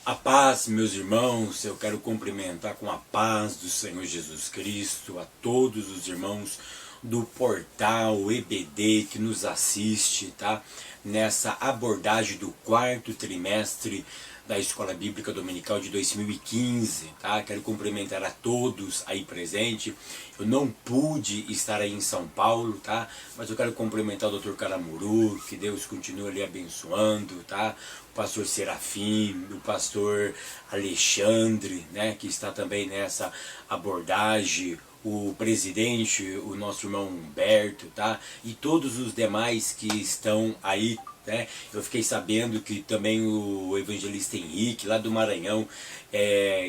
A paz, meus irmãos, eu quero cumprimentar com a paz do Senhor Jesus Cristo a todos os irmãos do portal EBD que nos assiste, tá? Nessa abordagem do quarto trimestre da Escola Bíblica Dominical de 2015, tá? Quero cumprimentar a todos aí presentes. Eu não pude estar aí em São Paulo, tá? Mas eu quero cumprimentar o Dr. Caramuru, que Deus continue ali abençoando, tá? O pastor Serafim, o pastor Alexandre, né? Que está também nessa abordagem, o presidente, o nosso irmão Humberto, tá? E todos os demais que estão aí, né? Eu fiquei sabendo que também o evangelista Henrique, lá do Maranhão,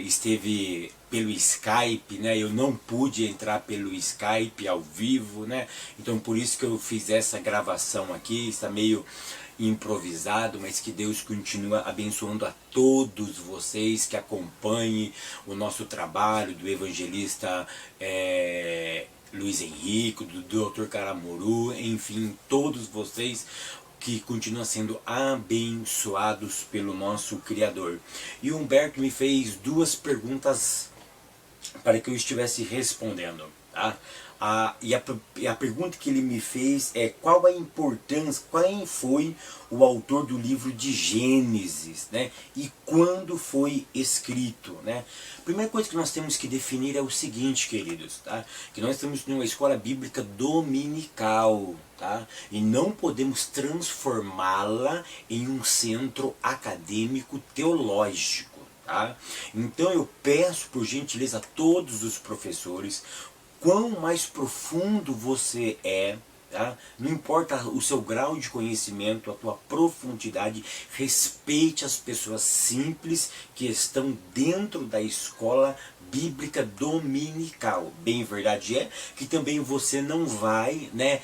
esteve pelo Skype, né? Eu não pude entrar pelo Skype ao vivo, né? Então por isso que eu fiz essa gravação aqui, está meio improvisado, mas que Deus continue abençoando a todos vocês que acompanhem o nosso trabalho do evangelista Luiz Henrique, do Dr. Caramuru, enfim, todos vocês que continuam sendo abençoados pelo nosso Criador. E o Humberto me fez duas perguntas para que eu estivesse respondendo, tá? E a pergunta que ele me fez é: qual a importância, quem foi o autor do livro de Gênesis, né? E quando foi escrito, né? A primeira coisa que nós temos que definir é o seguinte, queridos, tá? Que nós estamos numa escola bíblica dominical, tá? E não podemos transformá-la em um centro acadêmico teológico, tá? Então eu peço por gentileza a todos os professores, quão mais profundo você é, tá? Não importa o seu grau de conhecimento, a tua profundidade, respeite as pessoas simples que estão dentro da escola bíblica dominical. Bem, verdade é que também você não vai, né,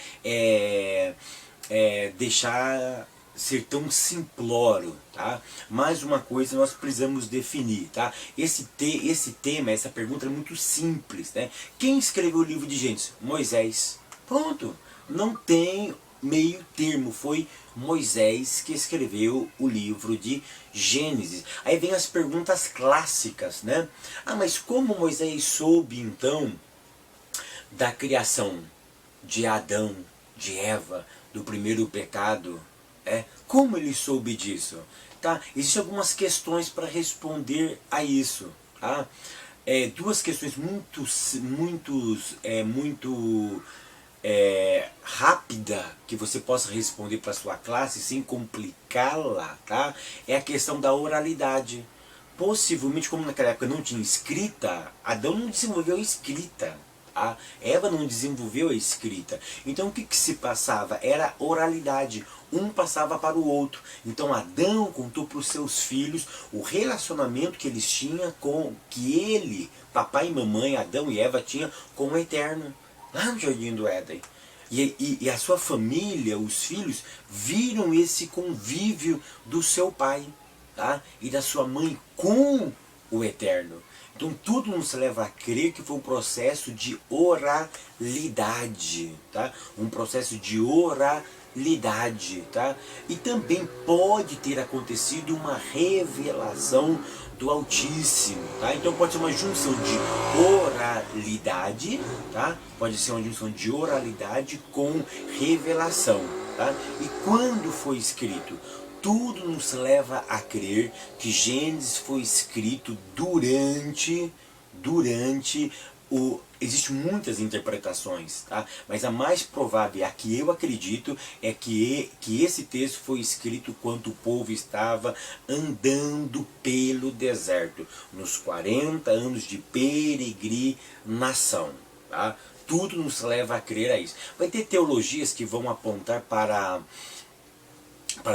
deixar ser tão simplório, tá? Mais uma coisa nós precisamos definir, tá? Esse tema, essa pergunta é muito simples, né? Quem escreveu o livro de Gênesis? Moisés. Pronto. Não tem meio termo, foi Moisés que escreveu o livro de Gênesis. Aí vem as perguntas clássicas, né? Ah, mas como Moisés soube então da criação de Adão, de Eva, do primeiro pecado? Como ele soube disso? Tá? Existem algumas questões para responder a isso. Tá? Duas questões muito rápida que você possa responder para sua classe sem complicá-la, tá? É a questão da oralidade. Possivelmente, como naquela época não tinha escrita, Adão não desenvolveu escrita. A Eva não desenvolveu a escrita. Então o que se passava? Era oralidade. Um passava para o outro. Então Adão contou para os seus filhos o relacionamento que eles tinham que ele, papai e mamãe, Adão e Eva, tinham com o Eterno, lá no Jardim do Éden. E a sua família, os filhos, viram esse convívio do seu pai, tá? E da sua mãe com o Eterno. Então tudo nos leva a crer que foi um processo de oralidade, tá? Um processo de oralidade, tá? E também pode ter acontecido uma revelação do Altíssimo, tá? Então pode ser uma junção de oralidade, tá? Pode ser uma junção de oralidade com revelação, tá? E quando foi escrito? Tudo nos leva a crer que Gênesis foi escrito durante existem muitas interpretações, tá? Mas a mais provável, a que eu acredito, é que esse texto foi escrito quando o povo estava andando pelo deserto, nos 40 anos de peregrinação, tá? Tudo nos leva a crer a isso. Vai ter teologias que vão apontar para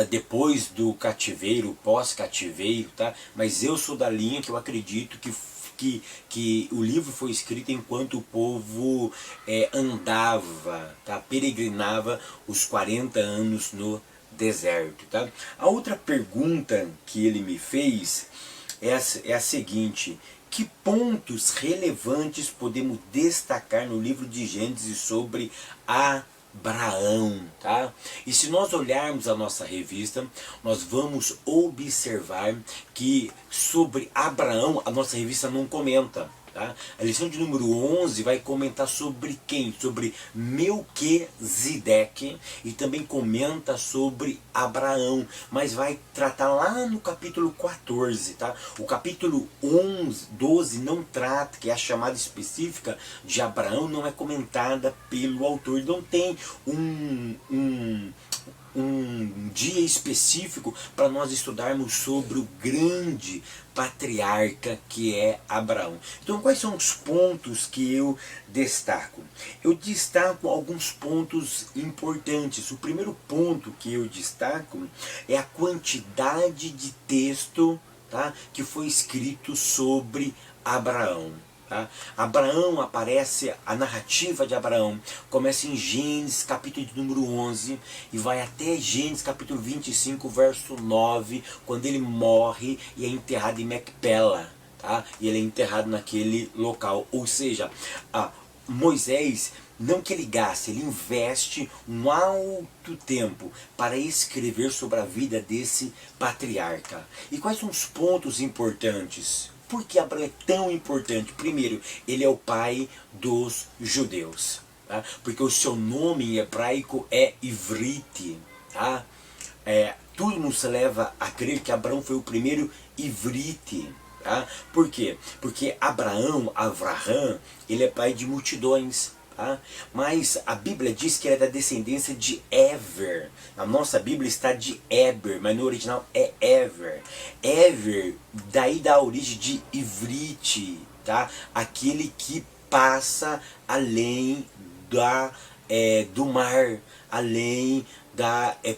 depois do cativeiro, pós-cativeiro, tá? Mas eu sou da linha que eu acredito que o livro foi escrito enquanto o povo andava, tá? Peregrinava os 40 anos no deserto, tá? A outra pergunta que ele me fez é a seguinte: que pontos relevantes podemos destacar no livro de Gênesis sobre a Abraão, tá? E se nós olharmos a nossa revista, nós vamos observar que sobre Abraão a nossa revista não comenta. Tá? A lição de número 11 vai comentar sobre quem? Sobre Melquisedeque, e também comenta sobre Abraão, mas vai tratar lá no capítulo 14. Tá? O capítulo 12 não trata, que é a chamada específica de Abraão, não é comentada pelo autor, não tem um dia específico para nós estudarmos sobre o grande patriarca que é Abraão. Então, quais são os pontos que eu destaco? Eu destaco alguns pontos importantes. O primeiro ponto que eu destaco é a quantidade de texto, tá, que foi escrito sobre Abraão. Tá? Abraão aparece, a narrativa de Abraão começa em Gênesis capítulo de número 11 e vai até Gênesis capítulo 25 verso 9, quando ele morre e é enterrado em Macpela, tá? E ele é enterrado naquele local, ou seja, Moisés, não que ele gaste, ele investe um alto tempo para escrever sobre a vida desse patriarca. E quais são os pontos importantes? Por que Abraão é tão importante? Primeiro, ele é o pai dos judeus. Tá? Porque o seu nome em hebraico é Ivrite. Tá? Tudo nos leva a crer que Abraão foi o primeiro Ivrite. Tá? Por quê? Porque Avraham, ele é pai de multidões. Tá? Mas a Bíblia diz que ele é da descendência de Ever. Na nossa Bíblia está de Eber, mas no original é Ever. Ever, daí dá a origem de Ivrite, tá? Aquele que passa além do mar, além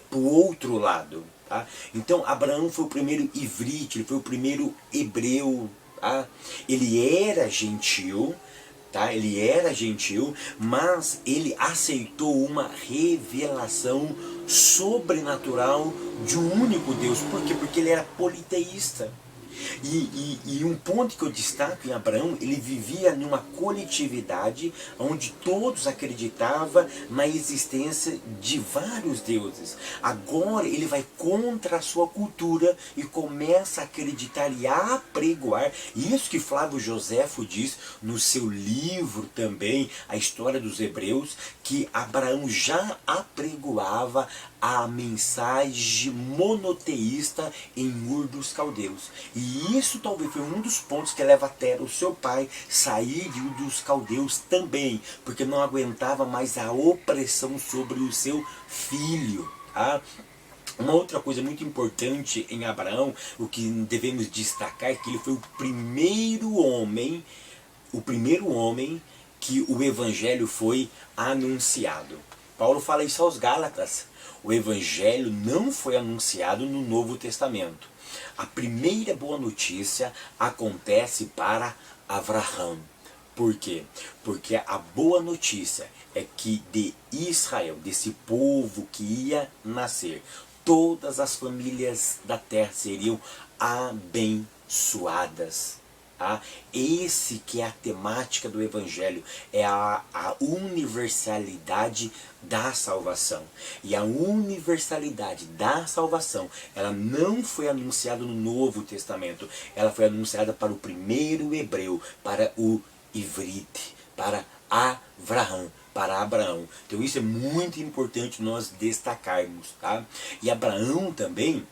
pro outro lado. Tá? Então Abraão foi o primeiro Ivrite, ele foi o primeiro hebreu. Tá? Ele era gentil. Tá? Ele era gentil, mas ele aceitou uma revelação sobrenatural de um único Deus. Por quê? Porque ele era politeísta. E um ponto que eu destaco em Abraão, ele vivia numa coletividade onde todos acreditavam na existência de vários deuses. Agora ele vai contra a sua cultura e começa a acreditar e a apregoar. Isso que Flávio Joséfo diz no seu livro também, A História dos Hebreus, que Abraão já apregoava a mensagem monoteísta em Ur dos Caldeus. E isso talvez foi um dos pontos que leva até o seu pai sair de Ur dos Caldeus também, porque não aguentava mais a opressão sobre o seu filho. Tá? Uma outra coisa muito importante em Abraão, o que devemos destacar, é que ele foi o primeiro homem que o evangelho foi anunciado. Paulo fala isso aos Gálatas. O evangelho não foi anunciado no Novo Testamento. A primeira boa notícia acontece para Avraham. Por quê? Porque a boa notícia é que de Israel, desse povo que ia nascer, todas as famílias da terra seriam abençoadas. Tá? Esse que é a temática do Evangelho, é a universalidade da salvação. E a universalidade da salvação, ela não foi anunciada no Novo Testamento, ela foi anunciada para o primeiro hebreu, para o Ivrite, para Avraham, para Abraão. Então isso é muito importante nós destacarmos. Tá? E Abraão também,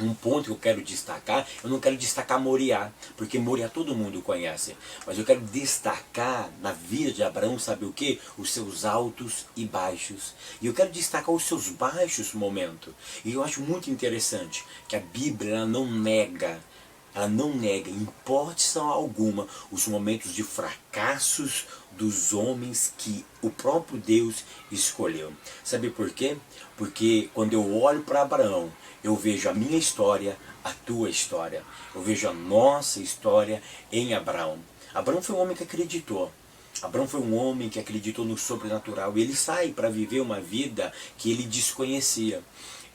um ponto que eu quero destacar, eu não quero destacar Moriá, porque Moriá todo mundo conhece, mas eu quero destacar na vida de Abraão, sabe o que? Os seus altos e baixos. E eu quero destacar os seus baixos momentos. E eu acho muito interessante que a Bíblia ela não nega em hipótese alguma os momentos de fracassos dos homens que o próprio Deus escolheu. Sabe por quê? Porque quando eu olho para Abraão, eu vejo a minha história, a tua história. Eu vejo a nossa história em Abraão. Abraão foi um homem que acreditou. Abraão foi um homem que acreditou no sobrenatural. E ele sai para viver uma vida que ele desconhecia.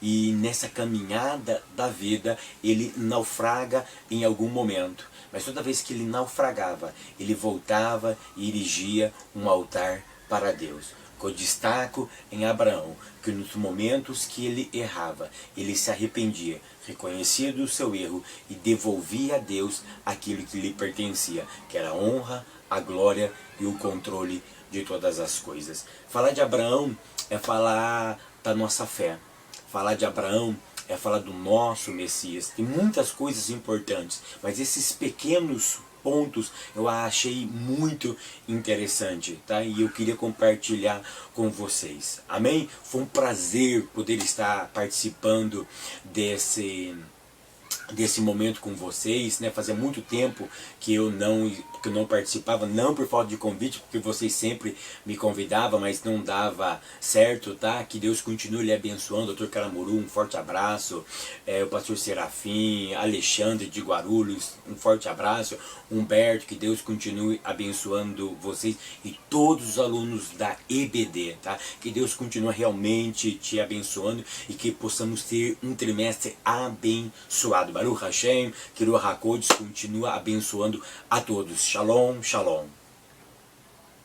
E nessa caminhada da vida, ele naufraga em algum momento. Mas toda vez que ele naufragava, ele voltava e erigia um altar para Deus. que eu destaco em Abraão, que nos momentos que ele errava, ele se arrependia, reconhecia do seu erro e devolvia a Deus aquilo que lhe pertencia, que era a honra, a glória e o controle de todas as coisas. Falar de Abraão é falar da nossa fé. Falar de Abraão é falar do nosso Messias. Tem muitas coisas importantes, mas esses pequenos pontos eu achei muito interessante, tá? E eu queria compartilhar com vocês. Amém? Foi um prazer poder estar participando desse momento com vocês, né? Fazia muito tempo que eu não participava, não por falta de convite, porque vocês sempre me convidavam, mas não dava certo, tá? Que Deus continue lhe abençoando. Dr. Caramuru, um forte abraço. O pastor Serafim, Alexandre de Guarulhos, um forte abraço. Humberto, que Deus continue abençoando vocês e todos os alunos da EBD, tá? Que Deus continue realmente te abençoando e que possamos ter um trimestre abençoado. Baruch Hashem, que o Hakodes continua abençoando a todos. Shalom, shalom.